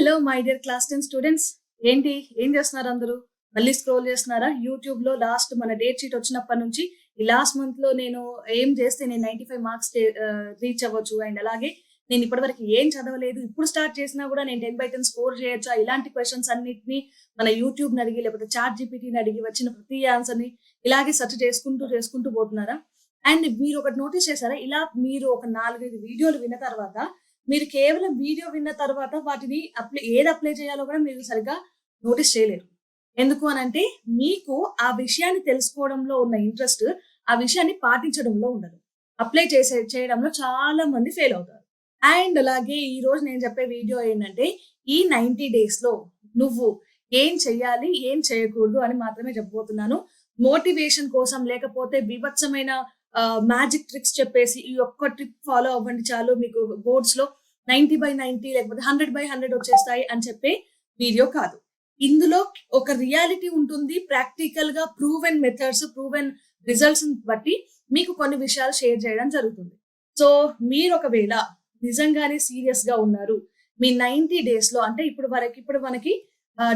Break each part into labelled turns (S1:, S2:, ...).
S1: Hello my dear class 10 students. ఏంటి ఏం చేస్తున్నారు అందరూ? మళ్ళీ స్క్రోల్ చేస్తున్నారా? యూట్యూబ్‌లో లాస్ట్ మన డేట్ షీట్ వచ్చినప్పటి నుంచి ఈ లాస్ట్ మంత్‌లో నేను ఏం చేస్తే నేను 95 మార్క్స్ రీచ్ అవ్వచ్చు. అండ్ అలాగే నేను ఇప్పటివరకు ఏం చదవలేదు. ఇప్పుడు స్టార్ట్ చేసినా కూడా నేను 10/10 స్కోర్ చేయొచ్చా? ఇలాంటి క్వెషన్స్ అన్నిటిని మన యూట్యూబ్‌ని అడిగి లేకపోతే చాట్ జీపీటీని అడిగి వచ్చిన ప్రతి ఆన్సర్‌ని ఇలాగే సెర్చ్ చేసుకుంటూ పోతున్నారా? అండ్ మీరు ఒకటి నోటీస్ చేశారా? ఇలా మీరు ఒక 4, 5 వీడియోలు విన్న తర్వాత మీరు కేవలం వీడియో విన్న తర్వాత వాటిని ఏది అప్లై చేయాలో కూడా మీరు సరిగ్గా నోటీస్ చేయలేరు. ఎందుకు అనంటే మీకు ఆ విషయాన్ని తెలుసుకోవడంలో ఉన్న ఇంట్రెస్ట్ ఆ విషయాన్ని పాటించడంలో ఉండదు. అప్లై చేయడంలో చాలా మంది ఫెయిల్ అవుతారు. అండ్ అలాగే ఈరోజు నేను చెప్పే వీడియో ఏంటంటే ఈ 90 డేస్‌లో నువ్వు ఏం చేయాలి? ఏం చేయకూడదు? అని మాత్రమే చెప్పబోతున్నాను. మోటివేషన్ కోసం లేకపోతే బీభత్సమైన మ్యాజిక్ ట్రిక్స్ చెప్పేసి ఈ ఒక్క ట్రిక్ ఫాలో అవ్వండి చాలు మీకు బోర్డ్స్‌లో 90/90 లేకపోతే 100/100 వచ్చేస్తాయి అని చెప్పే వీడియో కాదు. ఇందులో ఒక రియాలిటీ ఉంటుంది. ప్రాక్టికల్‌గా ప్రూవెన్ మెథడ్స్, ప్రూవెన్ రిజల్ట్స్‌ని బట్టి మీకు కొన్ని విషయాలు షేర్ చేయడం జరుగుతుంది. సో, మీరు ఒకవేళ నిజంగానే సీరియస్‌గా ఉన్నారు. మీ 90 డేస్‌లో అంటే ఇప్పుడు మనకి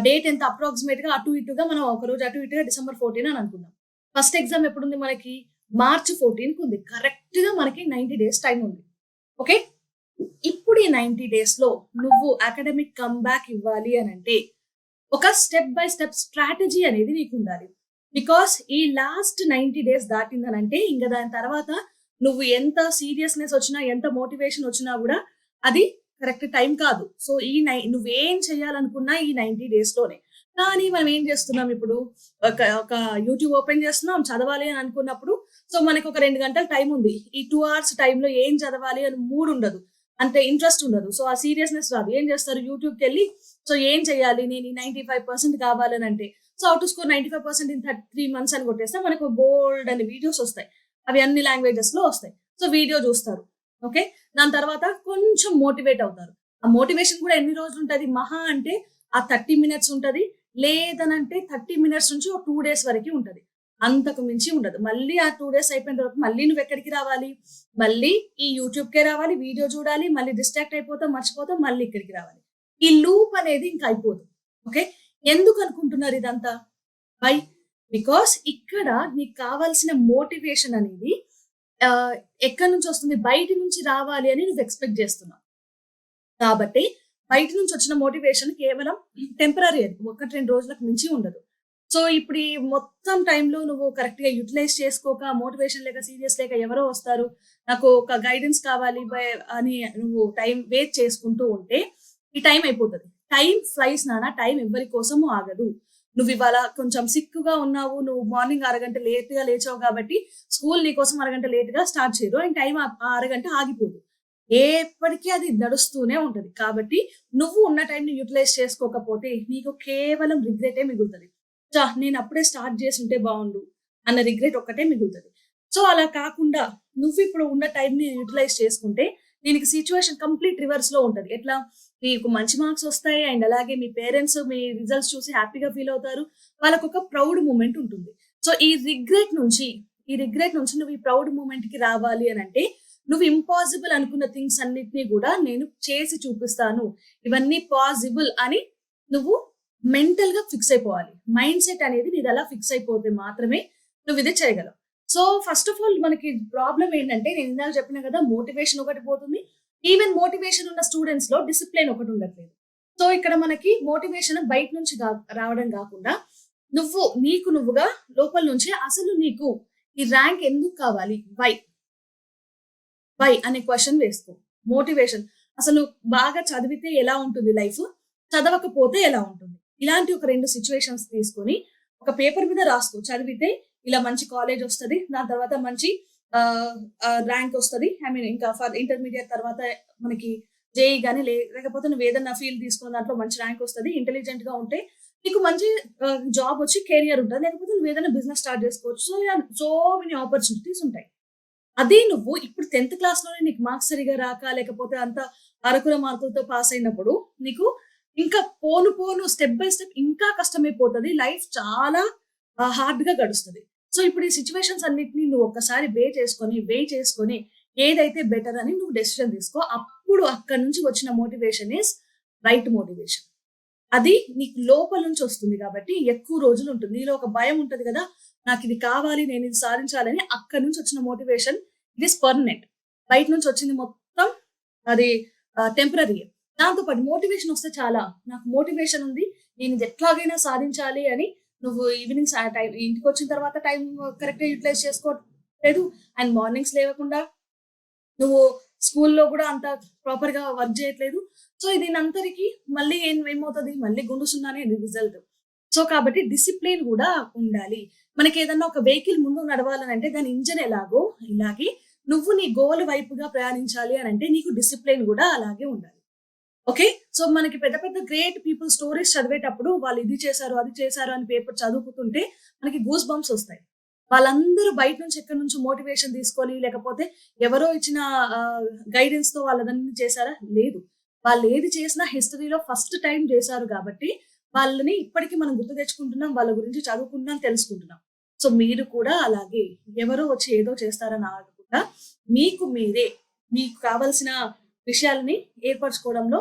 S1: డేట్ ఎంత అప్రాక్సిమేట్‌గా అటు ఇటుగా మనం ఒకరోజు అటు ఇటుగా డిసెంబర్ 14 అని అనుకుందాం. ఫస్ట్ ఎగ్జామ్ ఎప్పుడుంది మనకి? మార్చ్ 14కి ఉంది. కరెక్ట్‌గా మనకి 90 డేస్ టైమ్ ఉంది. ఓకే. ఇప్పుడు ఈ 90 డేస్‌లో నువ్వు అకాడమిక్ కమ్‌బ్యాక్ ఇవ్వాలి అనంటే ఒక స్టెప్ బై స్టెప్ స్ట్రాటజీ అనేది నీకుండాలి. బికాస్ ఈ లాస్ట్ 90 డేస్ దాటిందనంటే ఇంక దాని తర్వాత నువ్వు ఎంత సీరియస్‌నెస్ వచ్చినా, ఎంత మోటివేషన్ వచ్చినా గూడా అది కరెక్ట్ టైం కాదు. సో, నువ్వేం చేయాలనుకున్నా ఈ 90 డేస్‌లోనే. కానీ మనం ఏం చేస్తున్నాం ఇప్పుడు ఒక యూట్యూబ్ ఓపెన్ చేస్తున్నాం, చదవాలి అని అనుకున్నప్పుడు సో, మనకొక 2 గంటల టైం ఉంది. ఈ 2 అవర్స్ టైంలో ఏం చదవాలి అని మూడ్ ఉండదు. అంతే ఇంట్రెస్ట్ ఉండదు. సో, ఆ సీరియస్‌నెస్ రాదు. ఏం చేస్తారు యూట్యూబ్‌కెళ్ళి సో, ఏం చేయాలి? నేను ఈ 95% కావాలనంటే so, how to score 95% in 3 months అని కొట్టేస్తే మనకు బోలెడన్ని వీడియోస్ వస్తాయి. అవి అన్ని లాంగ్వేజెస్‌లో వస్తాయి. సో, వీడియో చూస్తారు. ఓకే. దాని తర్వాత కొంచెం మోటివేట్ అవుతారు. ఆ మోటివేషన్ కూడా ఎన్ని రోజులుంటది? మహా అంటే ఆ 30 మినిట్స్ ఉంటది. లేదనంటే 30 మినిట్స్ నుంచి ఒక 2 డేస్ వరకి ఉంటది. అంతకు మించి ఉండదు. మళ్ళీ ఆ 2 డేస్ అయిపోయిన తర్వాత మళ్ళీ నువ్వెక్కడికి రావాలి? మళ్ళీ ఈ యూట్యూబ్‌కే రావాలి, వీడియో చూడాలి, మళ్ళీ డిస్ట్రాక్ట్ అయిపోతాం, మర్చిపోతాం, మళ్ళీ ఇక్కడికి రావాలి. ఈ లూప్ అనేది ఇంక అయిపోదు. ఓకే. ఎందుకనుకుంటున్నారు ఇదంతా? వై? బికాస్ ఇక్కడ నీకు కావాల్సిన మోటివేషన్ అనేది ఎక్కడి నుంచొస్తుంది? బయట నుంచి రావాలి అని నువ్వు ఎక్స్‌పెక్ట్ జేస్తున్నావు. కాబట్టి బయట నుంచి వచ్చిన మోటివేషన్ కేవలం టెంపరరీ అది. 1, 2 రోజులకు మించి ఉండదు. సో, ఇప్పుడు ఈ మొత్తం టైంలో నువ్వు కరెక్ట్‌గా యుటిలైజ్ చేసుకోక, మోటివేషన్ లేక, సీరియస్ లేక ఎవరో వస్తారు. నాకు ఒక గైడెన్స్ కావాలి అని నువ్వు టైం వేస్ట్ చేసుకుంటూ ఉంటే, ఈ టైం అయిపోతది. టైం ఫ్లైస్ నాన్న. టైం ఎవ్వరి కోసము ఆగదు. నువ్వివాళ కొంచెం సిక్‌గా ఉన్నావు. నువ్వు మార్నింగ్ అరగంట లేట్‌గా లేచావు కాబట్టి, స్కూల్ నీకోసం అరగంట లేట్‌గా స్టార్ట్ చేయరు. అండ్ టైం ఆ అరగంట ఆగిపోదు. ఎప్పటికి అది నడుస్తూనే ఉంటది. కాబట్టి నువ్వు ఉన్న టైంని యుటిలైజ్ చేసుకోకపోతే, నీకు కేవలం రిగ్రెటే మిగులుతది. నేనప్పుడే స్టార్ట్ చేసుంటే బావుండు అన్న రిగ్రెట్ ఒక్కటే మిగులుతది. సో, అలా కాకుండా నువ్విప్పుడు ఉన్న టైంని యుటిలైజ్ చేసుకుంటే, దీనికి సిట్యుయేషన్ కంప్లీట్ రివర్స్‌లో ఉంటది. ఎట్లా? మీకు మంచి మార్క్స్ వస్తాయి. అండ్ అలాగే మీ పేరెంట్స్ మీ రిజల్ట్స్ చూసి హ్యాపీగా ఫీల్ అవుతారు. వాళ్ళకొక ప్రౌడ్ మూమెంట్ ఉంటుంది. సో, ఈ రిగ్రెట్ నుంచి నువ్వు ఈ ప్రౌడ్ మూమెంట్‌కి రావాలి అనంటే, నువ్వు ఇంపాసిబుల్ అనుకున్న థింగ్స్ అన్నిటిని గూడా నేను చేసి చూపిస్తాను. ఇవన్నీ పాసిబుల్ అని నువ్వు మెంటల్‌గా ఫిక్స్ అయిపోవాలి. మైండ్ సెట్ అనేది నీదలా ఫిక్స్ అయిపోతే మాత్రమే నువ్విది చేయగలవు. సో, ఫస్ట్ ఆఫ్ ఆల్ మనకి ప్రాబ్లమ్ ఏంటంటే నేను ఇందాక చెప్పినా కదా! మోటివేషన్ ఒకటి పోతుంది. ఈవెన్ మోటివేషన్ ఉన్న స్టూడెంట్స్‌లో డిసిప్లిన్ ఒకటి ఉండట్లేదు. సో, ఇక్కడ మనకి మోటివేషన్ బయట నుంచి రావడం గాకుండా నీకు నువ్వుగా లోపల నుంచి అసలు నీకు ఈ ర్యాంక్ ఎందుకు కావాలి? వై అనే క్వెషన్ వేసుకో. మోటివేషన్ అసలు బాగా చదివితే ఎలా ఉంటుంది లైఫ్? చదవకపోతే ఎలా ఉంటుంది? ఇలాంటి ఒక 2 సిట్యుయేషన్స్ తీసుకొని ఒక పేపర్ మీద రాసుకో. చదివితే ఇలా మంచి కాలేజ్ వస్తది. దాని తర్వాత మంచి ర్యాంక్ వస్తది. ఐ మీన్ ఇంకా ఇంటర్మీడియేట్ తర్వాత మనకి జేఈ గాని లేకపోతే నువ్వు ఏదన్నా ఫీల్డ్ తీసుకున్న దాంట్లో మంచి ర్యాంక్ వస్తది. ఇంటెలిజెంట్‌గా ఉంటే నీకు మంచి జాబ్ వచ్చి కెరియర్ ఉంటది. లేకపోతే నువ్వు ఏదైనా బిజినెస్ స్టార్ట్ చేసుకోవచ్చు. సో మెనీ ఆపర్చునిటీస్ ఉంటాయి. అదే నువ్వు ఇప్పుడు 10థ్ క్లాస్‌లోనే నీకు మార్క్స్ సరిగ్గా రాక, లేకపోతే అంత అరకొర మార్కులతో పాస్ అయినప్పుడు, నీకు ఇంకా పోను స్టెప్ బై స్టెప్ ఇంకా కష్టమైపోతది. లైఫ్ చాలా హార్డ్‌గా గడుస్తది. సో, ఇప్పుడు ఈ సిట్యుయేషన్స్ అన్నిటిని నువ్వు ఒక్కసారి వెయిట్ చేసుకొని ఏదైతే బెటర్ అని నువ్వు డెసిషన్ తీసుకో. అప్పుడు అక్కడి నుంచి వచ్చిన మోటివేషన్ ఈస్ రైట్ మోటివేషన్. అది నీకు లోపల నుంచి వస్తుంది కాబట్టి ఎక్కువ రోజులు ఉంటుంది. నీలో ఒక భయం ఉంటది కదా! నాకిది కావాలి, నేనిది సాధించాలని అక్కడి నుంచి వచ్చిన మోటివేషన్ ఇట్ ఈస్ పర్మనెంట్. బయట నుంచి వచ్చింది మొత్తం అది టెంపరరీయే. దాంతో పాటు మోటివేషన్ వస్తే చాలా, నాకు మోటివేషన్ ఉంది, నేనిది ఎట్లాగైనా సాధించాలి అని నువ్వు ఈవినింగ్స్ టైం ఇంటికొచ్చిన తర్వాత టైం కరెక్ట్‌గా యుటిలైజ్ చేసుకోవట్లేదు. అండ్ మార్నింగ్స్ లేవకుండా నువ్వు స్కూల్‌లో గూడా అంత ప్రాపర్‌గా వర్క్ జేయట్లేదు. సో, దీనంతరికి మళ్ళీ ఏమవుతది? మళ్ళీ గుండు సున్నానే రిజల్ట్. సో, కాబట్టి డిసిప్లిన్ గూడా ఉండాలి. మనకేదన్నా ఒక వెహికల్ ముందు నడవాలనంటే దాని ఇంజిన్ ఎలాగో, ఇలాగే నువ్వు నీ గోల్ వైపుగా ప్రయాణించాలి అనంటే నీకు డిసిప్లిన్ గూడా అలాగే ఉండాలి. ఓకే. సో, మనకి పెద్ద పెద్ద గ్రేట్ పీపుల్ స్టోరీస్ చదివేటప్పుడు వాళ్ళు ఇది చేశారు, అది చేశారు అని పేపర్ చదువుతుంటే మనకి గూస్ బంప్స్ ఒస్తాయి. వాళ్ళందరూ బయట నుంచి ఎక్కడి నుంచో మోటివేషన్ తీసుకొని, లేకపోతే ఎవరో ఇచ్చిన గైడెన్స్‌తో వాళ్ళదన్నీ చేశారా? లేదు. వాళ్ళేది చేసినా హిస్టరీలో ఫస్ట్ టైమ్ చేశారు గాబట్టి, వాళ్ళని ఇప్పటికి మనం గుర్తు తెచ్చుకుంటున్నాం. వాళ్ళ గురించి చదువుకుంటున్నాం, తెలుసుకుంటున్నాం. సో, మీరు కూడా అలాగే ఎవరో వచ్చి ఏదో చేస్తారని ఆగకుండా, మీకు మీరే మీకు కావాల్సిన విషయాలని ఏర్పరచుకోవడంలో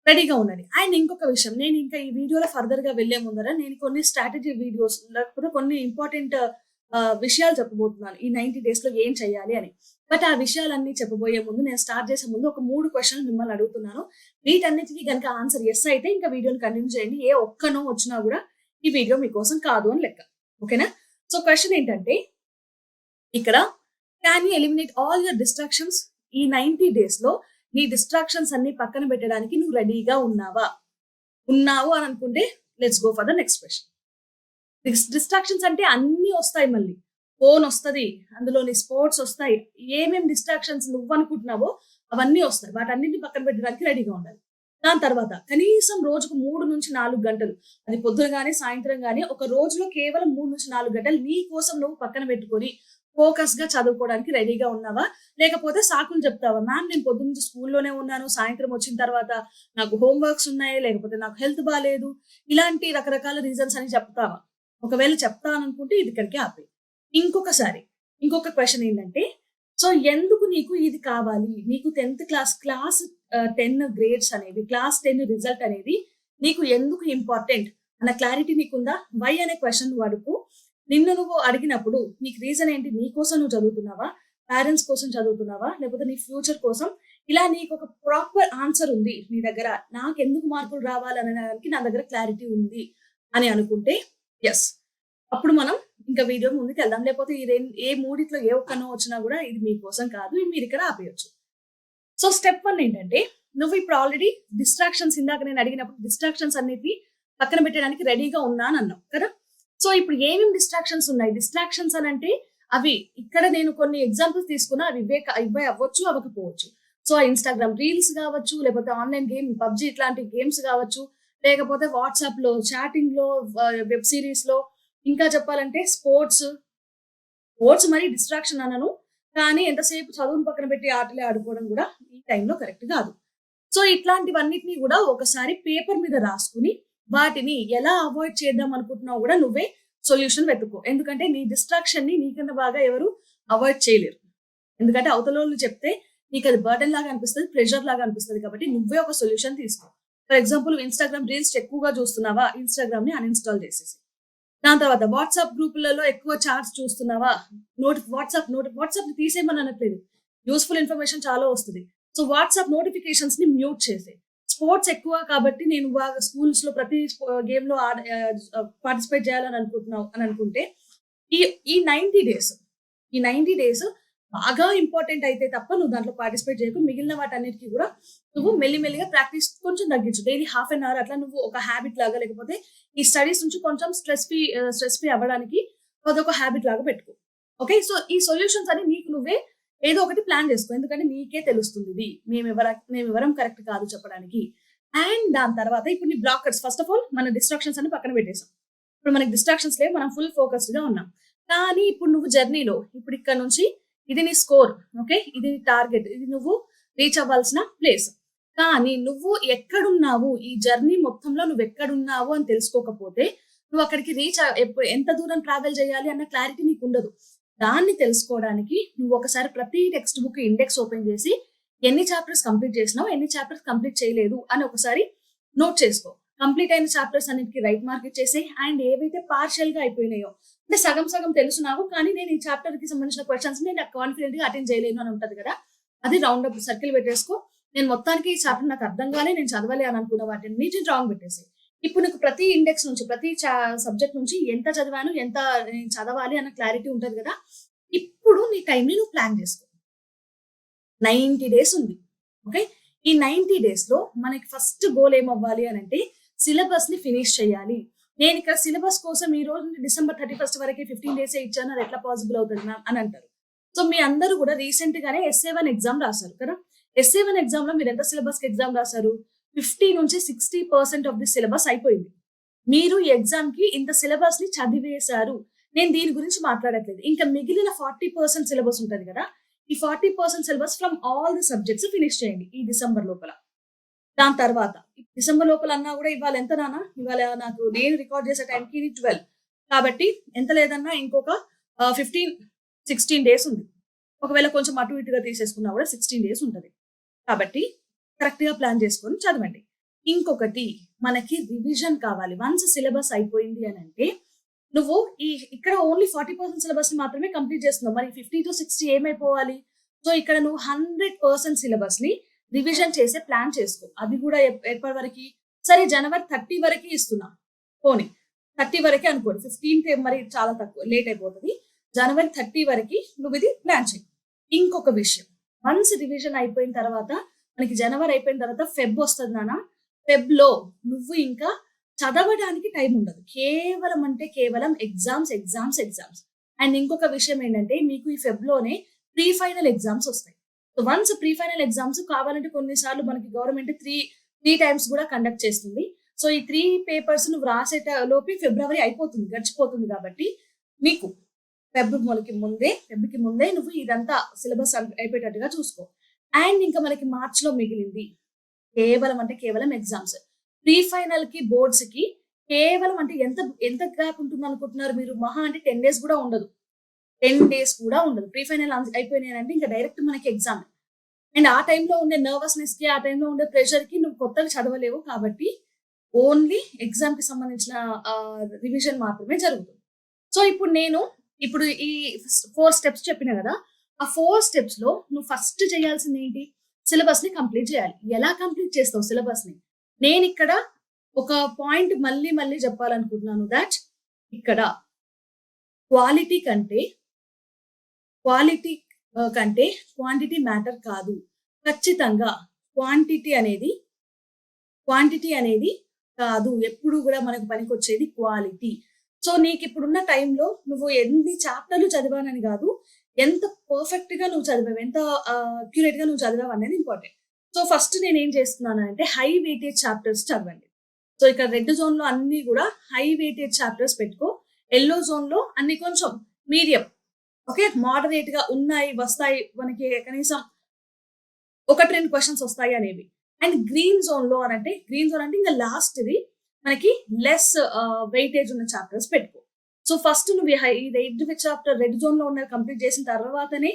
S1: రెడీగా ఉండండి. అండ్ ఇంకొక విషయం, నేను ఇంకా ఈ వీడియోలో ఫర్దర్‌గా వెళ్ళే ముందర నేను కొన్ని స్ట్రాటజీ వీడియోస్ లేకపోతే కొన్ని ఇంపార్టెంట్ విషయాలు చెప్పబోతున్నాను. ఈ 90 డేస్‌లో ఏం చేయాలి అని. బట్ ఆ విషయాలన్నీ చెప్పబోయే ముందు, నేను స్టార్ట్ చేసే ముందు ఒక 3 క్వెషన్‌లు మిమ్మల్ని అడుగుతున్నాను. వీటన్నిటికి గనుక ఆన్సర్ యెస్ అయితే ఇంకా వీడియోని కంటిన్యూ చేయండి. ఏ ఒక్క నో వచ్చినా గూడా ఈ వీడియో మీకోసం కాదు అని లెక్క. ఓకేనా? సో, క్వెషన్ ఏంటంటే ఇక్కడ can you eliminate all your distractions? ఈ 90 డేస్‌లో నీ డిస్ట్రాక్షన్స్ అన్ని పక్కన పెట్టడానికి నువ్వు రెడీగా ఉన్నావా? ఉన్నావు అని అనుకుంటే let's go for the next question. Distractions అంటే అన్నీ వస్తాయి మళ్ళీ. ఫోనొస్తది, అందులోని స్పోర్ట్స్ ఒస్తాయి. ఏమేం డిస్ట్రాక్షన్స్ నువ్వనుకుంటున్నావో అవన్నీ ఒస్తాయి. వాటన్నిటిని పక్కన పెట్టడానికి రెడీగా ఉండాలి. దాని తర్వాత కనీసం రోజుకు 3-4 గంటలు, అది పొద్దున గాని, సాయంత్రం గాని, ఒక రోజులో కేవలం 3-4 గంటలు నీ కోసం నువ్వు పక్కన పెట్టుకొని ఫోకస్‌గా చదువుకోవడానికి రెడీగా ఉన్నావా? లేకపోతే సాకులు చెప్తావా? మ్యామ్ నేను పొద్దున్నుంచి స్కూల్‌లోనే ఉన్నాను. సాయంత్రం వచ్చిన తర్వాత నాకు హోమ్ వర్క్స్ ఉన్నాయి. లేకపోతే నాకు హెల్త్ బాలేదు. ఇలాంటి రకరకాల రీజన్స్ అని చెప్తావా? ఒకవేళ చెప్తాననుకుంటే ఇది ఇక్కడికే ఆపేయి. ఇంకొక క్వెషన్ ఏంటంటే, సో, ఎందుకు నీకు ఇది కావాలి? నీకు 10థ్ క్లాస్ 10 గ్రేడ్స్ అనేవి, క్లాస్ 10 రిజల్ట్ అనేది నీకు ఎందుకు ఇంపార్టెంట్ అన్న క్లారిటీ నీకుందా? వై అనే క్వెషన్ నువ్వు అడుగు. నిన్ను నువ్వు అడిగినప్పుడు నీకు రీజన్ ఏంటి? నీ కోసం నువ్వు చదువుతున్నావా? పేరెంట్స్ కోసం చదువుతున్నావా? లేకపోతే నీ ఫ్యూచర్ కోసం? ఇలా నీకొక ప్రాపర్ ఆన్సర్ ఉంది నీ దగ్గర. నాకెందుకు మార్కులు రావాలనడానికి నా దగ్గర క్లారిటీ ఉంది అని అనుకుంటే యెస్. అప్పుడు మనం ఇంకా వీడియో ముందుకెళ్దాం. లేకపోతే ఏ మూడిట్లో ఏ ఒక్క నో వచ్చినా గూడా ఇది మీకోసం కాదు. మీరిక్కడ ఆపేయొచ్చు. సో, స్టెప్ 1 ఏంటంటే, నువ్వు ఇప్పుడు ఆల్రెడీ డిస్ట్రాక్షన్స్ ఇందాక నేను అడిగినప్పుడు డిస్ట్రాక్షన్స్ అన్నిటిని పక్కన పెట్టడానికి రెడీగా ఉన్నా అని అన్నావు కదా! సో, ఇప్పుడు ఏమేం డిస్ట్రాక్షన్స్ ఉన్నాయి? డిస్ట్రాక్షన్స్ అనంటే అవి ఇక్కడ నేను కొన్ని ఎగ్జాంపుల్స్ తీసుకున్నా. అవి ఇవే అవ్వచ్చు, అవ్వకపోవచ్చు. సో, ఇన్‌స్టాగ్రామ్ రీల్స్ గావచ్చు, లేకపోతే ఆన్‌లైన్ గేమ్ పబ్‌జీ ఇట్లాంటి గేమ్స్ గావచ్చు, లేకపోతే వాట్సాప్‌లో చాటింగ్‌లో, వెబ్ సీరీస్‌లో, ఇంకా చెప్పాలంటే స్పోర్ట్స్ మరి డిస్ట్రాక్షన్ అనను. కానీ ఎంతసేపు చదువుని పక్కన పెట్టి ఆటలే ఆడుకోవడం గూడా ఈ టైంలో కరెక్ట్ గాదు. సో, ఇట్లాంటివన్నిటిని గూడా ఒకసారి పేపర్ మీద రాసుకొని, వాటిని ఎలా అవాయిడ్ చేద్దాం అనుకుంటున్నావో గూడా నువ్వే సొల్యూషన్ వెతుక్కో. ఎందుకంటే నీ డిస్ట్రాక్షన్‌ని నీకన్నా బాగా ఎవరు అవాయిడ్ చేయలేరు. ఎందుకంటే అవతలోళ్ళు చెప్తే నీకది బర్డెన్ లాగా అనిపిస్తది, ప్రెషర్ లాగా అనిపిస్తది కాబట్టి నువ్వే ఒక సొల్యూషన్ తీసుకో. ఫర్ ఎగ్జాంపుల్ ఇన్‌స్టాగ్రామ్ రీల్స్ ఎక్కువగా చూస్తున్నావా? ఇన్‌స్టాగ్రామ్‌ని అన్‌ఇన్‌స్టాల్ చేసేసేయి. దాని తర్వాత వాట్సాప్ గ్రూపులలో ఎక్కువ చాట్స్ చూస్తున్నావా? వాట్సాప్‌ని తీసేయమని అనట్లేదు. యూజ్‌ఫుల్ ఇన్ఫర్మేషన్ చాలా వస్తది. సో, వాట్సాప్ నోటిఫికేషన్స్‌ని మ్యూట్ చేసేయి. స్పోర్ట్స్ ఎక్కువ కాబట్టి నేను బాగా స్కూల్స్‌లో ప్రతి గేమ్‌లో పార్టిసిపేట్ చేయాలని అనుకుంటున్నావు అని అనుకుంటే ఈ ఈ 90 డేస్ ఈ 90 డేస్ బాగా ఇంపార్టెంట్ అయితే తప్ప నువ్వు దాంట్లో పార్టిసిపేట్ చేయకు. మిగిలిన వాటన్నిటికి కూడా నువ్వు మెల్లిమెల్లిగా ప్రాక్టీస్ కొంచెం తగ్గించు. డైలీ హాఫ్ ఎన్ అవర్ అట్లా నువ్వు ఒక హ్యాబిట్ లాగా, లేకపోతే ఈ స్టడీస్ నుంచి కొంచెం స్ట్రెస్ ఫ్రీ అవ్వడానికి అదొక హ్యాబిట్ లాగా పెట్టుకో. ఓకే. సో, ఈ సొల్యూషన్స్ అని నీకు నువ్వే ఏదో ఒకటి ప్లాన్ చేసుకో. ఎందుకంటే నీకే తెలుస్తుంది ఇది. మేమెవరం కరెక్ట్ కాదు చెప్పడానికి. అండ్ దాని తర్వాత ఇప్పుడు నీ బ్లాకర్స్, ఫస్ట్ ఆఫ్ ఆల్ మన డిస్ట్రాక్షన్స్ అన్ని పక్కన పెట్టేసాం. ఇప్పుడు మనకి డిస్ట్రాక్షన్స్ లేవు. మనం ఫుల్ ఫోకస్డ్‌గా ఉన్నాం. కానీ ఇప్పుడు నువ్వు జర్నీలో ఇప్పుడు ఇక్కడ నుంచి ఇది నీ స్కోర్. ఓకే. ఇది నీ టార్గెట్. ఇది నువ్వు రీచ్ అవ్వాల్సిన ప్లేస్. కానీ నువ్వు ఎక్కడున్నావు? ఈ జర్నీ మొత్తంలో నువ్వెక్కడున్నావు అని తెలుసుకోకపోతే నువ్వు అక్కడికి ఎంత దూరం ట్రావెల్ చేయాలి అన్న క్లారిటీ నీకుండదు. దాన్ని తెలుసుకోవడానికి నువ్వు ఒకసారి ప్రతి టెక్స్ట్ బుక్ ఇండెక్స్ ఓపెన్ చేసి ఎన్ని చాప్టర్స్ కంప్లీట్ చేసినావు, ఎన్ని చాప్టర్స్ కంప్లీట్ చేయలేదు అని ఒకసారి నోట్ చేసుకో. కంప్లీట్ అయిన చాప్టర్స్ అన్నిటికీ రైట్ మార్క్ ఇచ్చేసి, అండ్ ఏవైతే పార్షియల్ గా అయిపోయినాయో, అంటే సగం సగం తెలుసు నాకు, కానీ నేను ఈ చాప్టర్ కి సంబంధించిన క్వశ్చన్స్ నేను కాన్ఫిడెంట్ గా అటెండ్ చేయలేను అని ఉంటది కదా, అది రౌండ్ అప్ సర్కిల్ పెట్టేసుకో. నేను మొత్తానికి ఈ చాప్టర్ నాకు అర్థం కాలే, నేను చదవాలి అని అనుకున్న వాటిని నీటి రాంగ్ పెట్టేసి, ఇప్పుడు నీకు ప్రతి ఇండెక్స్ నుంచి ప్రతి సబ్జెక్ట్ నుంచి ఎంత చదివాను, ఎంత నేను చదవాలి అన్న క్లారిటీ ఉంటది కదా. ఇప్పుడు నీ టైంని నువ్వు ప్లాన్ చేసుకో. 90 days ఉంది. ఓకే, ఈ 90 days లో మనకి ఫస్ట్ గోల్ ఏమవ్వాలి అని అంటే సిలబస్ ని ఫినిష్ చేయాలి. నేను ఇక్కడ సిలబస్ కోసం ఈ రోజు December 31st వరకు 15 days ఇచ్చాను, అది ఎట్లా పాసిబుల్ అవుతుంది మ్యామ్ అని అంటారు. సో మీ అందరూ కూడా రీసెంట్ గానే SA1 ఎగ్జామ్ రాశారు కదా. SA1 ఎగ్జామ్ లో మీరు ఎంత సిలబస్ కి ఎగ్జామ్ రాశారు? 50 నుంచి 60% ఆఫ్ ది సిలబస్ అయిపోయింది. మీరు ఈ ఎగ్జామ్ కి ఇంత సిలబస్ ని చదివేశారు. నేను దీని గురించి మాట్లాడట్లేదు. ఇంకా మిగిలిన 40% సిలబస్ ఉంటది కదా, ఈ 40% syllabus from all the subjects finish చేయండి ఈ డిసెంబర్ లోపల. దాని తర్వాత డిసెంబర్ లోపల అన్నా కూడా ఇవాళ ఎంత నానా, ఇవాళ నాకు నేను రికార్డ్ చేసే టైంకి 12, కాబట్టి ఎంత లేదన్నా ఇంకొక 15-16 days ఉంది. ఒకవేళ కొంచెం అటు ఇటుగా తీసేసుకున్నా కూడా 16 days ఉంటుంది. కాబట్టి కరెక్ట్ గా ప్లాన్ చేసుకొని చదవండి. ఇంకొకటి, మనకి రివిజన్ కావాలి. వన్స్ సిలబస్ అయిపోయింది అని అంటే నువ్వు ఇక్కడ ఓన్లీ 40% సిలబస్ ని మాత్రమే కంప్లీట్ చేస్తున్నావు, మరి 50 to 60 ఏమైపోవాలి? సో ఇక్కడ నువ్వు 100% సిలబస్ ని రివిజన్ చేసే ప్లాన్ చేసుకో. అది కూడా ఎప్పటి వరకు? సరే January 30 వరకు ఇస్తున్నా, పోనీ 30 వరకే అనుకోండి, 15th మరి చాలా తక్కువ, లేట్ అయిపోతుంది. January 30 వరకు నువ్వు ఇది ప్లాన్ చేయి. ఇంకొక విషయం, వన్స్ రివిజన్ అయిపోయిన తర్వాత మనకి జనవరి అయిపోయిన తర్వాత ఫెబ్ వస్తుంది నాన్న. ఫెబ్ లో నువ్వు ఇంకా చదవడానికి టైం ఉండదు, కేవలం అంటే కేవలం ఎగ్జామ్స్ ఎగ్జామ్స్ ఎగ్జామ్స్. అండ్ ఇంకొక విషయం ఏంటంటే మీకు ఈ ఫెబ్ లోనే ప్రీ ఫైనల్ ఎగ్జామ్స్ వస్తాయి. So once pre final exams కావాలంటే కొన్నిసార్లు మనకి గవర్నమెంట్ త్రీ టైమ్స్ కూడా కండక్ట్ చేస్తుంది. సో ఈ 3 పేపర్స్ నువ్వు రాసేట లోపే ఫిబ్రవరి అయిపోతుంది, గడిచిపోతుంది. కాబట్టి మీకు ఫెబ్కి ముందే నువ్వు ఇదంతా సిలబస్ అయిపోయేటట్టుగా చూసుకో. అండ్ ఇంకా మనకి మార్చ్ లో మిగిలింది కేవలం అంటే కేవలం ఎగ్జామ్స్. ప్రీ ఫైనల్ కి బోర్డ్స్ కి కేవలం అంటే ఎంత గ్యాప్ ఉంటుంది అనుకుంటున్నారు మీరు? మహా అంటే 10 days కూడా ఉండదు, 10 days కూడా ఉండదు. ప్రీ ఫైనల్ అయిపోయినాయి అంటే ఇంకా డైరెక్ట్ మనకి ఎగ్జామ్. అండ్ ఆ టైంలో ఉండే నర్వస్నెస్ కి, ఆ టైంలో ఉండే ప్రెషర్ కి నువ్వు కొత్తగా చదవలేవు. కాబట్టి ఓన్లీ ఎగ్జామ్ కి సంబంధించిన రివిజన్ మాత్రమే జరుగుతుంది. సో ఇప్పుడు ఈ 4 steps చెప్పిన కదా, ఆ 4 steps లో నువ్వు ఫస్ట్ చేయాల్సింది ఏంటి? సిలబస్ ని కంప్లీట్ చేయాలి. ఎలా కంప్లీట్ చేస్తావు సిలబస్ ని? నేను ఇక్కడ ఒక పాయింట్ మళ్ళీ చెప్పాలనుకుంటున్నాను, దాట్ ఇక్కడ క్వాలిటీ కంటే క్వాంటిటీ మ్యాటర్ కాదు. ఖచ్చితంగా క్వాంటిటీ అనేది కాదు, ఎప్పుడు కూడా మనకు పనికొచ్చేది క్వాలిటీ. సో నీకు ఇప్పుడున్న టైంలో నువ్వు ఎన్ని చాప్టర్లు చదివానని కాదు, ఎంత పర్ఫెక్ట్ గా నువ్వు చదివావు, ఎంత అక్యురేట్ గా నువ్వు చదివావు అనేది ఇంపార్టెంట్. సో ఫస్ట్ నేను ఏం చేస్తున్నాను అంటే హై వెయిటేజ్ చాప్టర్స్ చదవండి. సో ఇక్కడ రెడ్ జోన్ లో అన్ని కూడా హై వెయిటేజ్ చాప్టర్స్ పెట్టుకో. ఎల్లో జోన్ లో అన్ని కొంచెం మీడియం, ఓకే, మోడరేట్ గా ఉన్నాయి, వస్తాయి, మనకి కనీసం 1-2 క్వశ్చన్స్ వస్తాయి అనేవి. అండ్ గ్రీన్ జోన్ అంటే ఇంకా లాస్ట్ ది మనకి లెస్ వెయిటేజ్ ఉన్న చాప్టర్స్ పెట్టుకో. సో ఫస్ట్ నువ్వు ఈ రెడ్ జోన్ లో ఉన్నది కంప్లీట్ చేసిన తర్వాతనే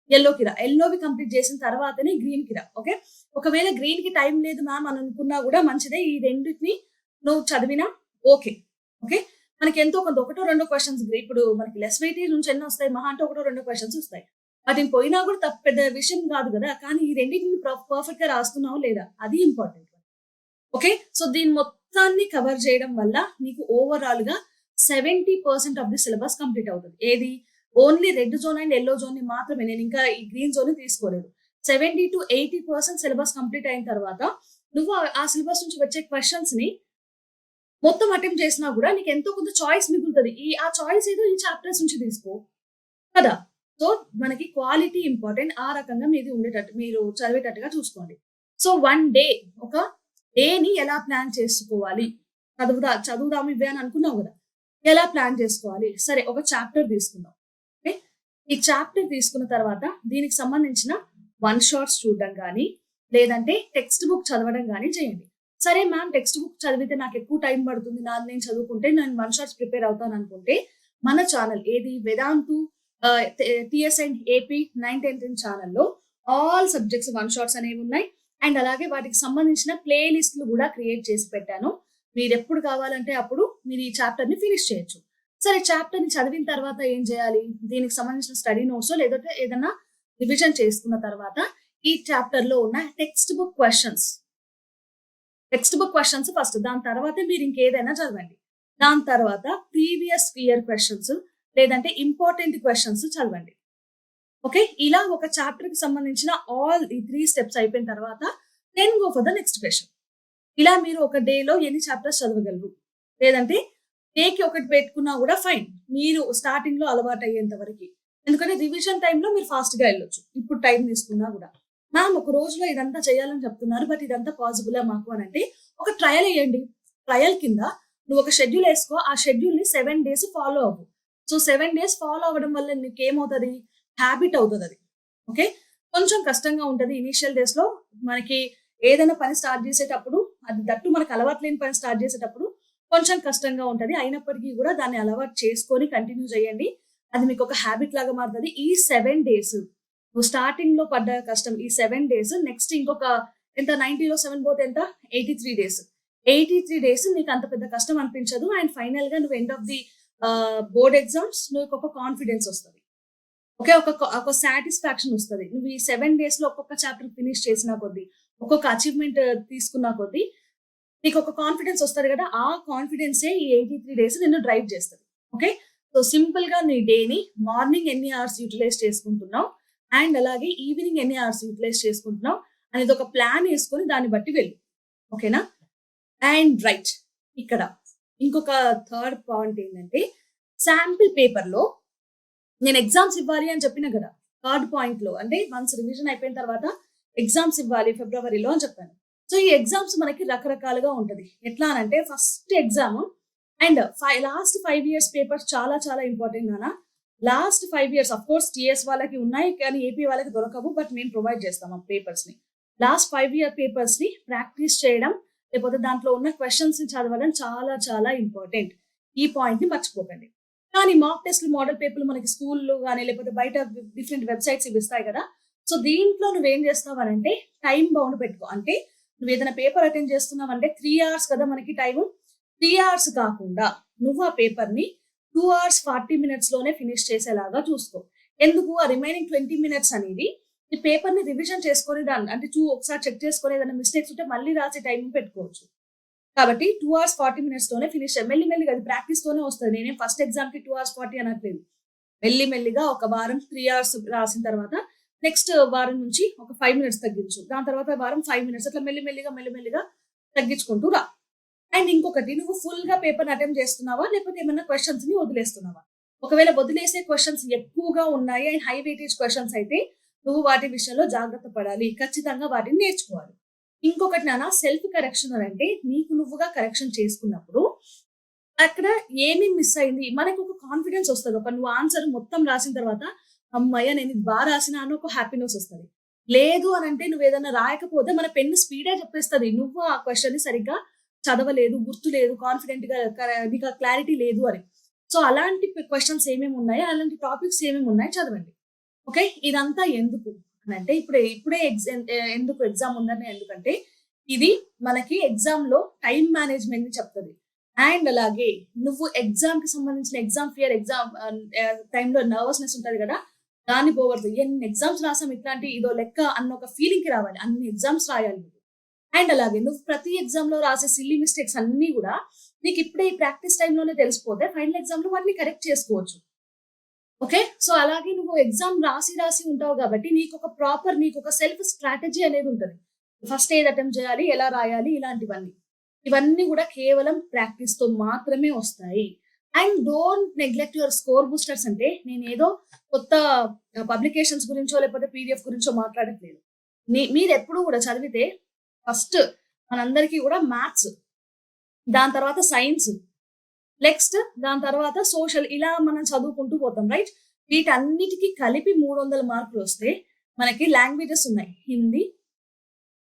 S1: ఎల్లోవి కంప్లీట్ చేసిన తర్వాతనే గ్రీన్ కి రా. ఓకే, ఒకవేళ గ్రీన్ కి టైం లేదు మ్యామ్ అని అనుకున్నా కూడా మంచిదే, ఈ రెండింటిని నువ్వు చదివినా ఓకే. మనకి ఎంతో కొంత 1-2 క్వశ్చన్స్, ఇప్పుడు మనకి లెస్ వెయిటేజ్ నుంచి ఎన్ని వస్తాయి? మహా అంటే 1-2 క్వశ్చన్స్ వస్తాయి. వాటిని పోయినా కూడా పెద్ద విషయం కాదు కదా, కానీ ఈ రెండింటిని పర్ఫెక్ట్ గా రాస్తున్నావు లేదా, అది ఇంపార్టెంట్. ఓకే, సో దీని మొత్తాన్ని కవర్ చేయడం వల్ల నీకు ఓవరాల్ గా 70% ఆఫ్ ది సిలబస్ కంప్లీట్ అవుతుంది. ఏది? Only red zone and yellow zone ని మాత్రమే, నేను ఇంకా ఈ గ్రీన్ జోన్ ని తీసుకోలేదు. 70 to 80% సిలబస్ కంప్లీట్ అయిన తర్వాత నువ్వు ఆ సిలబస్ నుంచి వచ్చే క్వశ్చన్స్ ని మొత్తం అటెంప్ట్ చేసినా కూడా నీకు ఎంతో కొంత చాయిస్ మిగులుతుంది. ఆ చాయిస్ ఏదో ఈ చాప్టర్స్ నుంచి తీసుకో కదా. సో మనకి క్వాలిటీ ఇంపార్టెంట్, ఆ రకంగా మీరు చదివేటట్టుగా చూసుకోండి. సో ఒక డేని ఎలా ప్లాన్ చేసుకోవాలి? చదువుదాము ఇవే అని అనుకున్నావు కదా, ఎలా ప్లాన్ చేసుకోవాలి? సరే, ఒక చాప్టర్ తీసుకుందాం. ఓకే, ఈ చాప్టర్ తీసుకున్న తర్వాత దీనికి సంబంధించిన 1 shots చూడడం కానీ, లేదంటే టెక్స్ట్ బుక్ చదవడం కానీ చేయండి. సరే మ్యామ్, టెక్స్ట్ బుక్ చదివితే నాకు ఎక్కువ టైం పడుతుంది, నేను చదువుకుంటే నేను 1 shots ప్రిపేర్ అవుతాను అనుకుంటే మన ఛానల్ ఏది? Vedantu TS and AP 9th 10th ఛానల్లో ఆల్ సబ్జెక్ట్స్ వన్ షాట్స్ అనేవి ఉన్నాయి. అండ్ అలాగే వాటికి సంబంధించిన ప్లే లిస్టులు కూడా క్రియేట్ చేసి పెట్టాను. మీరు ఎప్పుడు కావాలంటే అప్పుడు మీరు ఈ చాప్టర్ ని ఫినిష్ చేయొచ్చు. సరే, చాప్టర్ ని చదివిన తర్వాత ఏం చేయాలి? దీనికి సంబంధించిన స్టడీ నోట్స్ లేదంటే ఏదైనా రివిజన్ చేసుకున్న తర్వాత ఈ చాప్టర్ లో ఉన్న టెక్స్ట్ బుక్ క్వశ్చన్స్ ఫస్ట్, దాని తర్వాతే మీరు ఇంకేదైనా చదవండి. దాని తర్వాత ప్రీవియస్ ఇయర్ క్వశ్చన్స్ లేదంటే ఇంపార్టెంట్ క్వశ్చన్స్ చదవండి. ఓకే, ఇలా ఒక చాప్టర్ కి సంబంధించిన ఆల్ ఈ 3 స్టెప్స్ అయిపోయిన తర్వాత then go for the next question. ఇలా మీరు ఒక డేలో ఎన్ని చాప్టర్స్ చదవగలరు, లేదంటే డేకి ఒకటి పెట్టుకున్నా కూడా ఫైన్, మీరు స్టార్టింగ్ లో అలవాటు అయ్యేంత వరకు. ఎందుకంటే రివిజన్ టైంలో మీరు ఫాస్ట్ గా వెళ్ళొచ్చు, ఇప్పుడు టైం తీసుకున్నా కూడా. మ్యామ్ ఒక రోజులో ఇదంతా చేయాలని చెప్తున్నారు, బట్ ఇదంతా పాసిబుల్ మాకు అని అంటే ఒక ట్రయల్ వేయండి. ట్రయల్ కింద నువ్వు ఒక షెడ్యూల్ వేసుకో, ఆ షెడ్యూల్ ని 7 డేస్ ఫాలో అవ్వు. సో 7 డేస్ ఫాలో అవ్వడం వల్ల నీకు ఏమవుతుంది? హ్యాబిట్ అవుతుంది అది. ఓకే, కొంచెం కష్టంగా ఉంటది ఇనిషియల్ డేస్ లో. మనకి ఏదైనా పని స్టార్ట్ చేసేటప్పుడు, అది దట్టు మనకు అలవాటు లేని పని స్టార్ట్ చేసేటప్పుడు కొంచెం కష్టంగా ఉంటది. అయినప్పటికీ కూడా దాన్ని అలవాటు చేసుకొని కంటిన్యూ చేయండి. అది మీకు ఒక హ్యాబిట్ లాగా మారుతుంది. ఈ 7 డేస్ నువ్వు స్టార్టింగ్ లో పడ్డ కష్టం, ఈ 7 డేస్ నెక్స్ట్ ఇంకొక ఎంత 90లో 7 పోతే ఎంత 83 డేస్. 83 డేస్ నీకు అంత పెద్ద కష్టం అనిపించదు. అండ్ ఫైనల్ గా నువ్వు end of the board exams నువ్వు ఒక కాన్ఫిడెన్స్ వస్తుంది. ఓకే, ఒక సాటిస్ఫాక్షన్ వస్తుంది. నువ్వు ఈ 7 డేస్ లో ఒక్కొక్క చాప్టర్ ఫినిష్ చేసిన కొద్దీ, ఒక్కొక్క అచీవ్మెంట్ తీసుకున్న కొద్దీ నీకు ఒక కాన్ఫిడెన్స్ వస్తుంది కదా. ఆ కాన్ఫిడెన్సే ఈ 83 డేస్ నిన్ను డ్రైవ్ చేస్తుంది. ఓకే, సో సింపుల్ గా నీ డేని మార్నింగ్ ఎన్ని అవర్స్ యూటిలైజ్ చేసుకుంటున్నావు అండ్ అలాగే ఈవినింగ్ ఎన్ని అవర్స్ యూటిలైజ్ చేసుకుంటున్నావు అనేది ఒక ప్లాన్ వేసుకొని దాన్ని బట్టి వెళ్ళు. ఓకేనా? అండ్ రైట్, ఇక్కడ ఇంకొక థర్డ్ పాయింట్ ఏంటంటే, శాంపిల్ పేపర్ లో నేను ఎగ్జామ్స్ ఇవ్వాలి అని చెప్పిన కదా, థర్డ్ పాయింట్ లో, అంటే వన్స్ రివిజన్ అయిపోయిన తర్వాత ఎగ్జామ్స్ ఇవ్వాలి ఫిబ్రవరిలో అని చెప్పాను. సో ఈ ఎగ్జామ్స్ మనకి రకరకాలుగా ఉంటది. ఎట్లా అంటే first exam and last 5 years papers చాలా చాలా ఇంపార్టెంట్ నానా. Last 5 years of course TS వాళ్ళకి ఉన్నాయి కానీ ఏపీ వాళ్ళకి దొరకవు, బట్ మేము ప్రొవైడ్ చేస్తాం ఆ పేపర్స్ ని. లాస్ట్ 5 year పేపర్స్ ని ప్రాక్టీస్ చేయడం, లేకపోతే దాంట్లో ఉన్న క్వశ్చన్స్ ని చదవడం చాలా చాలా ఇంపార్టెంట్. ఈ పాయింట్ ని మర్చిపోకండి. కానీ మాక్ టెస్ట్లు, మోడల్ పేపర్లు మనకి స్కూల్లో కానీ లేకపోతే బయట డిఫరెంట్ వెబ్సైట్స్ ఇవి ఇస్తాయి కదా. సో దీంట్లో నువ్వేం చేస్తావు అని అంటే టైం బౌండ్ పెట్టుకో. అంటే నువ్వు ఏదైనా పేపర్ అటెండ్ చేస్తున్నావు అంటే 3 hours కదా మనకి టైము. 3 hours కాకుండా నువ్వు ఆ పేపర్ ని 2 hours 40 minutes లోనే ఫినిష్ చేసేలాగా చూసుకో. ఎందుకు? ఆ రిమైనింగ్ 20 minutes అనేది ఈ పేపర్ ని రివిజన్ చేసుకొని దాన్ని అంటే ఒకసారి చెక్ చేసుకొని ఏదైనా మిస్టేక్స్ ఉంటే మళ్ళీ రాసే టైం పెట్టుకోవచ్చు. కాబట్టి 2 hours 40 minutes తోనే ఫినిష్. మెల్లిమెల్లిగా అది ప్రాక్టీస్ తోనే వస్తుంది. నేనేం ఫస్ట్ ఎగ్జామ్ కి 2 hours 40 అనట్లేదు. మెల్లిమెల్లిగా ఒక వారం 3 hours రాసిన తర్వాత నెక్స్ట్ వారం నుంచి ఒక 5 minutes తగ్గించు. దాని తర్వాత వారం 5 minutes, అట్లా మెల్లిమెల్లిగా తగ్గించుకుంటూ రా. అండ్ ఇంకొకటి, నువ్వు ఫుల్ గా పేపర్ అటెంప్ట్ చేస్తున్నావా లేకపోతే ఏమైనా క్వశ్చన్స్ ని వదిలేస్తున్నావా? ఒకవేళ వదిలేసే క్వశ్చన్స్ ఎక్కువగా ఉన్నాయి అండ్ హై వెయిటేజ్ క్వశ్చన్స్ అయితే నువ్వు వాటి విషయంలో జాగ్రత్త పడాలి. ఖచ్చితంగా వాటిని నేర్చుకోవాలి. ఇంకొకటి నాన్న, సెల్ఫ్ కరెక్షన్ అని అంటే నీకు నువ్వుగా కరెక్షన్ చేసుకున్నప్పుడు అక్కడ ఏమి మిస్ అయింది మనకు ఒక కాన్ఫిడెన్స్ వస్తుంది. ఒక నువ్వు ఆన్సర్ మొత్తం రాసిన తర్వాత అమ్మయ్య నేను ఇది బాగా రాసిన అని ఒక హ్యాపీనెస్ వస్తుంది. లేదు అని అంటే నువ్వు ఏదైనా రాయకపోతే మన పెన్ను స్పీడే చెప్పేస్తుంది నువ్వు ఆ క్వశ్చన్ ని సరిగ్గా చదవలేదు, గుర్తు లేదు, కాన్ఫిడెంట్ గా నీకు క్లారిటీ లేదు అని. సో అలాంటి క్వశ్చన్స్ ఏమేమి ఉన్నాయి, అలాంటి టాపిక్స్ ఏమేమి ఉన్నాయి చదవండి. ఓకే, ఇదంతా ఎందుకు అని అంటే ఇప్పుడే ఎందుకు ఎగ్జామ్ ఉందని, ఎందుకంటే ఇది మనకి ఎగ్జామ్ లో టైం మేనేజ్మెంట్ ని చెప్తుంది. అండ్ అలాగే నువ్వు ఎగ్జామ్ కి సంబంధించిన ఎగ్జామ్ ఫియర్, ఎగ్జామ్ టైంలో నర్వస్నెస్ ఉంటుంది కదా, దాన్ని పోగొడదు. ఎన్ని ఎగ్జామ్స్ రాసాం ఇట్లాంటి ఇదో లెక్క అన్న ఒక ఫీలింగ్ కి రావాలి. అన్ని ఎగ్జామ్స్ రాయాలి నువ్వు. అండ్ అలాగే నువ్వు ప్రతి ఎగ్జామ్ లో రాసే సిల్లీ మిస్టేక్స్ అన్ని కూడా నీకు ఇప్పుడే ఈ ప్రాక్టీస్ టైంలోనే తెలిసిపోతే ఫైనల్ ఎగ్జామ్ లో వాటిని కరెక్ట్ చేసుకోవచ్చు. ఓకే, సో అలాగే నువ్వు ఎగ్జామ్ రాసి ఉంటావు కాబట్టి నీకు ఒక సెల్ఫ్ స్ట్రాటజీ అనేది ఉంటుంది. ఫస్ట్ ఏది అటెంప్ట్ చేయాలి, ఎలా రాయాలి, ఇవన్నీ కూడా కేవలం ప్రాక్టీస్ తో మాత్రమే వస్తాయి. And don't neglect your score boosters. అంటే నేను ఏదో కొత్త పబ్లికేషన్స్ గురించో లేకపోతే పీడిఎఫ్ గురించో మాట్లాడట్లేదు. మీరు ఎప్పుడు కూడా చదివితే ఫస్ట్ మనందరికీ కూడా మ్యాథ్స్, దాని తర్వాత సైన్స్, నెక్స్ట్ దాని తర్వాత సోషల్, ఇలా మనం చదువుకుంటూ పోతాం రైట్. వీటన్నిటికీ కలిపి 300 మార్కులు వస్తే మనకి లాంగ్వేజెస్ ఉన్నాయి, హిందీ,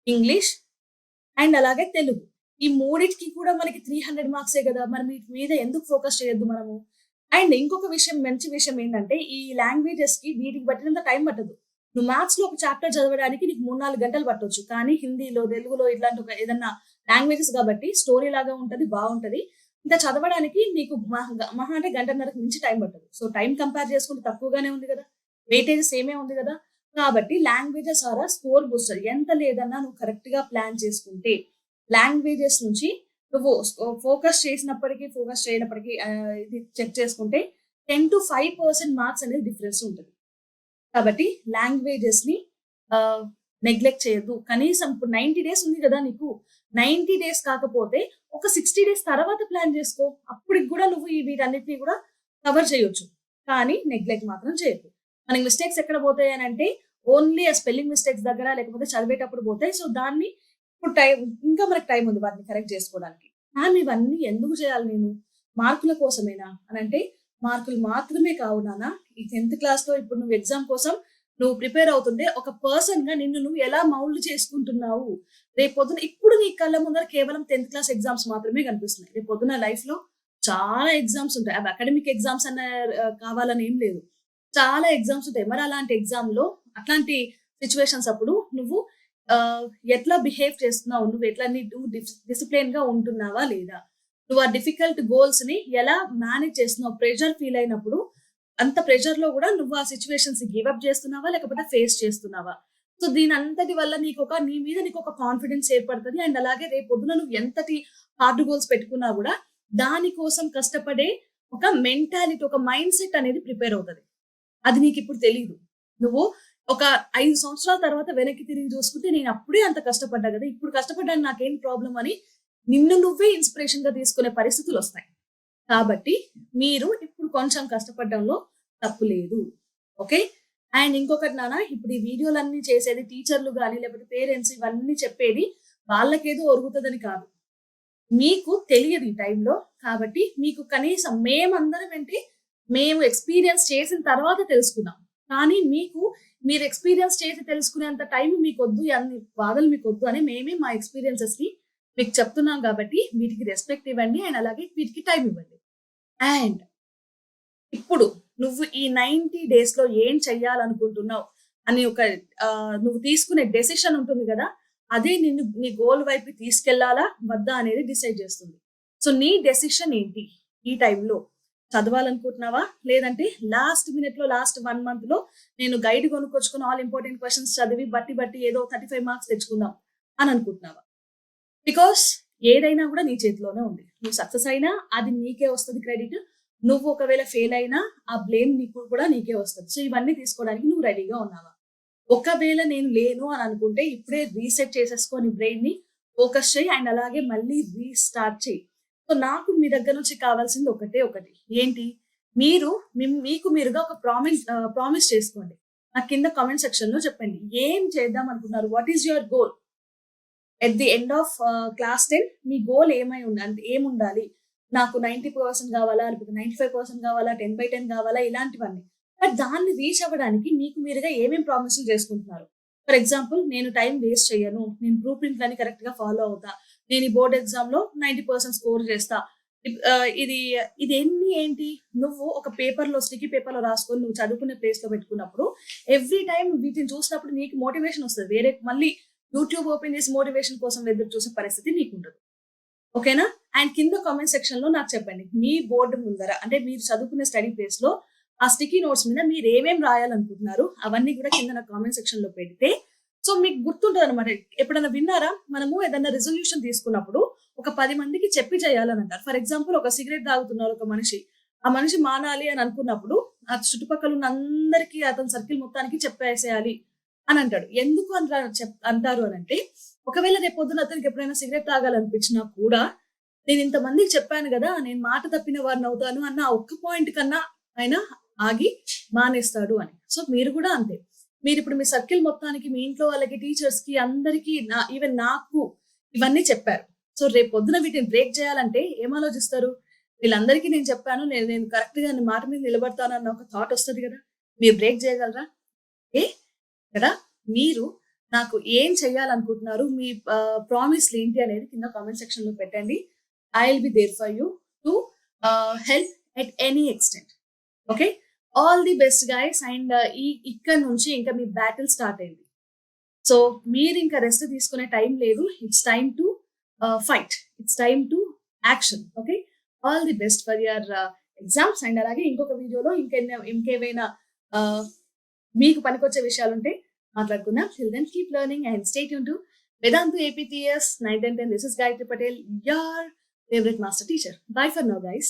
S1: ఇంగ్లీష్ అండ్ అలాగే తెలుగు. ఈ మూడిటికి కూడా మనకి 300 మార్క్సే కదా. మరి వీటి మీద ఎందుకు ఫోకస్ చేయొద్దు మనము? అండ్ ఇంకొక విషయం, మంచి విషయం ఏంటంటే ఈ లాంగ్వేజెస్ కి వీటికి పట్టినంత టైం పట్టదు. నువ్వు మ్యాథ్స్‌లో ఒక చాప్టర్ చదవడానికి నీకు 3, 4 గంటలు పట్టొచ్చు. కానీ హిందీలో, తెలుగులో ఇట్లాంటి ఒక ఏదన్నా లాంగ్వేజెస్ కాబట్టి స్టోరీ లాగా ఉంటది. బావుంటది. ఇంకా చదవడానికి నీకు మహా అంటే గంటన్నరకు మించి టైం పట్టదు. సో, టైం కంపేర్ చేసుకుంటే తక్కువగానే ఉంది గదా! వెయిటేజ్ సేమే ఉంది గదా! కాబట్టి languages are a score booster. ఎంత లేదన్నా నువ్వు కరెక్ట్‌గా ప్లాన్ చేసుకుంటే, లాంగ్వేజెస్ నుంచి నువ్వు ఫోకస్ చేయనప్పటికీ ఇది చెక్ చేసుకుంటే 10-5% మార్క్స్ అనేది డిఫరెన్స్ ఉంటది. కాబట్టి లాంగ్వేజెస్‌ని ఆహ్, నెగ్లెక్ట్ చేయొద్దు. కనీసం ఇప్పుడు 90 డేస్ ఉంది గదా నీకు. 90 డేస్ కాకపోతే ఒక 60 డేస్ తర్వాత ప్లాన్ జేసుకో. అప్పటికి గూడా నువ్వు వీటన్నిటిని గూడా కవర్ చేయొచ్చు. కానీ నెగ్లెక్ట్ మాత్రం చేయొద్దు. మనకి మిస్టేక్స్ ఎక్కడ పోతాయనంటే ఓన్లీ ఆ స్పెల్లింగ్ మిస్టేక్స్ దగ్గర లేకపోతే చదివేటప్పుడు పోతాయి. సో, దాన్ని ఇప్పుడు ఇంకా మనకు టైం ఉంది వాటిని కరెక్ట్ జేసుకోవడానికి. మ్యామ్ ఇవన్నీ ఎందుకు చేయాలి నేను? మార్కుల కోసమేనా? అనంటే మార్కులు మాత్రమే కావు నాన్న. ఈ 10థ్ క్లాస్‌లో ఇప్పుడు నువ్వు ఎగ్జామ్ కోసం నువ్వు ప్రిపేర్ అవుతుంటే ఒక పర్సన్‌గా నిన్ను నువ్వు ఎలా మౌల్డ్ చేసుకుంటున్నావు? రేపొద్దున ఇప్పుడు నీ కళ్ళ ముందర కేవలం 10థ్ క్లాస్ ఎగ్జామ్స్ మాత్రమే కనిపిస్తున్నాయి. రేపొద్దున లైఫ్‌లో చాలా ఎగ్జామ్స్ ఉంటాయి. అవి అకాడమిక్ ఎగ్జామ్స్ కావాలని ఏం లేదు. చాలా ఎగ్జామ్స్ ఉంటాయి. మరి అలాంటి ఎగ్జామ్‌లో అట్లాంటి సిట్యుయేషన్స్ అప్పుడు నువ్వు ఆహ్, ఎట్లా బిహేవ్ చేస్తున్నావు? నువ్వు డిసిప్లిన్‌గా ఉంటున్నావా లేదా? నువ్వు ఆ డిఫికల్ట్ గోల్స్‌ని ఎలా మేనేజ్ చేస్తున్నావు? ప్రెషర్ ఫీల్ అయినప్పుడు అంత ప్రెషర్‌లో గూడా నువ్వు ఆ సిట్యుయేషన్స్‌ని గివ్ అప్ చేస్తున్నావా? లేకపోతే ఫేస్ చేస్తున్నావా? సో, దీనంతటి వల్ల నీ మీద నీకొక కాన్ఫిడెన్స్ ఏర్పడతది. అండ్ అలాగే రేపొద్దున నువ్వు ఎంతటి హార్డ్ గోల్స్ పెట్టుకున్నా గూడా దాని కోసం కష్టపడే ఒక మెంటాలిటీ, ఒక మైండ్ సెట్ అనేది ప్రిపేర్ అవుతది. అది నీకిప్పుడు తెలీదు. నువ్వు ఒక 5 సంవత్సరాల తర్వాత వెనక్కి తిరిగి చూసుకుంటే నేను అప్పుడే అంత కష్టపడ్డా గదా! ఇప్పుడు కష్టపడ్డానికి నాకేంటి ప్రాబ్లమ్ అని నిన్ను నువ్వే ఇన్‌స్పిరేషన్‌గా తీసుకునే పరిస్థితులొస్తాయి. కాబట్టి మీరు ఇప్పుడు కొంచెం కష్టపడడంలో తప్పు లేదు. ఓకే. అండ్ ఇంకొకటి నాన్న ఇప్పుడు ఈ వీడియోలన్నీ చేసేది టీచర్‌లు గాని, లేకపోతే పేరెంట్స్ ఇవన్నీ చెప్పేది వాళ్ళకేదో ఒరుగుతదని కాదు. మీకు తెలియదు ఈ టైంలో. కాబట్టి మీకు కనీసం మేము ఎక్స్‌పీరియన్స్ చేసిన తర్వాత తెలుసుకున్నాం. కానీ మీరు ఎక్స్‌పీరియన్స్ చేసి తెలుసుకునేంత టైం మీకొద్దు. అన్ని బాధలు మీకొద్దు అని మేమే మా ఎక్స్‌పీరియన్సెస్‌ని మీకు చెప్తున్నాం కాబట్టి వీటికి రెస్పెక్ట్ ఇవ్వండి. అండ్ అలాగే వీటికి టైం ఇవ్వండి. అండ్ ఇప్పుడు నువ్వు ఈ 90 డేస్‌లో ఏం చెయ్యాలనుకుంటున్నావు అని నువ్వు తీసుకునే డెసిషన్ ఉంటుంది గదా! అదే నిన్ను నీ గోల్ వైపుకి తీసుకెళ్ళాలా? వద్దా? అనేది డిసైడ్ చేస్తుంది. సో, నీ డెసిషన్ ఏంటి? ఈ టైంలో చదవాలనుకుంటున్నావా? లేదంటే లాస్ట్ 1 మంత్‌లో నేను గైడ్ కొనుక్కొచ్చుకొని ఆల్ ఇంపార్టెంట్ క్వెషన్స్ చదివి బట్టి ఏదో 35 మార్క్స్ తెచ్చుకుందాం అని అనుకుంటున్నావా? బికాస్ ఏదైనా గూడా నీ చేతిలోనే ఉంది. నువ్వు సక్సెస్ అయినా అది నీకే వస్తది క్రెడిట్. నువ్వు ఒకవేళ ఫెయిల్ అయినా ఆ బ్లేమ్ నీకే వస్తది. సో, ఇవన్నీ తీసుకోవడానికి నువ్వు రెడీగా ఉన్నావా? ఒకవేళ నేను లేను అని అనుకుంటే ఇప్పుడే రీసెట్ చేసేసుకో నీ బ్రెయిన్‌ని. ఫోకస్ చెయ్యి. అండ్ అలాగే మళ్ళీ రీస్టార్ట్ చెయ్యి. సో, నాకు మీ దగ్గర నుంచి కావాల్సింది ఒకటే ఒకటి. ఏంటి? మీరు మీకు మీరుగా ఒక ప్రామిస్ చేసుకోండి. నాకు కింద కామెంట్ సెక్షన్‌లో చెప్పండి. ఏం చేద్దాం అనుకున్నారు? What is your goal? At the end of class 10 me goal అంటే ఏముండాలి? నాకు 90% గావాలా? లేకపోతే 95% గావాలా? 10/10 గావాలా? ఇలాంటివన్నీ. బట్ దాన్ని రీచ్ అవ్వడానికి మీకు మీరుగా ఏమేం ప్రామిస్‌లు చేసుకుంటున్నారు? ఫర్ ఎగ్జాంపుల్ నేను టైమ్ వేస్ట్ చెయ్యను. నేను బ్లూ ప్రింట్‌లన్నీ కరెక్ట్‌గా ఫాలో అవుతా. నేను ఈ బోర్డ్ ఎగ్జామ్‌లో 90% స్కోర్ చేస్తా. ఇది ఇదన్నీ ఏంటి? నువ్వు ఒక స్టిక్కీ పేపర్‌లో రాసుకొని నువ్వు చదువుకునే ప్లేస్‌లో పెట్టుకున్నప్పుడు ఎవ్రీ టైమ్ వీటిని చూసినప్పుడు నీకు మోటివేషన్ వస్తది. మళ్ళీ యూట్యూబ్ ఓపెన్ చేసి మోటివేషన్ కోసం ఎదురు చూసే పరిస్థితి నీకుండదు. ఓకేనా? అండ్ కింద కామెంట్ సెక్షన్‌లో నాకు చెప్పండి. మీ బోర్డ్ ముందర అంటే మీరు చదువుకునే స్టడీ ప్లేస్‌లో ఆ స్టిక్కీ నోట్స్ మీద మీరేమేం రాయాలనుకుంటున్నారు? అవన్నీ కూడా కింద నాకు కామెంట్ సెక్షన్‌లో పెడితే సో, మీకు గుర్తుంటదనమాట. ఎప్పుడైనా విన్నారా? మనము ఏదైనా రిజల్యూషన్ తీసుకున్నప్పుడు ఒక 10 మందికి చెప్పి చేయాలనంటారు. ఫర్ ఎగ్జాంపుల్ ఒక సిగరెట్ తాగుతున్నారు ఒక మనిషి. ఆ మనిషి మానాలి అని అనుకున్నప్పుడు ఆ చుట్టుపక్కల ఉన్న అందరికి అతని సర్కిల్ మొత్తానికి చెప్పేసేయాలి అని అంటాడు. ఎందుకు అంటారు అనంటే ఒకవేళ రేపొద్దున అతనికి ఎప్పుడైనా సిగరెట్ తాగాలనిపించినా కూడా, నేను ఇంతమందికి చెప్పాను గదా! నేను మాట తప్పిన వాడినవుతాను అన్న ఆ ఒక్క పాయింట్ కన్నా ఆయన ఆగి మానేస్తాడు అని. సో, మీరు గూడా అంతే. మీరిప్పుడు మీ సర్కిల్ మొత్తానికి, మీ ఇంట్లో వాళ్ళకి, టీచర్స్‌కి అందరికీ ఈవెన్ నాకు ఇవన్నీ చెప్పారు. సో, రేపొద్దున వీటిని బ్రేక్ చేయాలంటే ఏం ఆలోచిస్తారు? వీళ్ళందరికీ నేను చెప్పాను. నేను నేను కరెక్ట్‌గా మాట మీద నిలబడతానన్న ఒక థాట్ ఒస్తది గదా! మీరు బ్రేక్ చేయగలరా? ఏ కదా! మీరు నాకు ఏం చేయాలనుకుంటున్నారు? మీ ప్రామిస్‌లేంటి అనేది కింద కామెంట్ సెక్షన్‌లో పెట్టండి. I will be there for you to help at any extent. Okay. All the best guys. And ఇక్కడ నుంచి ఇంకా మీ బ్యాటిల్ స్టార్ట్ అయింది. సో మీరు ఇంకా రెస్ట్ తీసుకునే టైం లేదు. It's time to fight. It's time to action. Okay, all the best for your exams. And అలాగే ఇంకొక వీడియోలో ఇంకేమైనా మీకు పనికొచ్చే విషయాలు ఉంటే మాట్లాడుకుందాం. Till then, keep learning and stay tuned to Vedantu APTS 9 10 10. This is Gayatri Patel, your favorite master teacher. Bye for now, guys.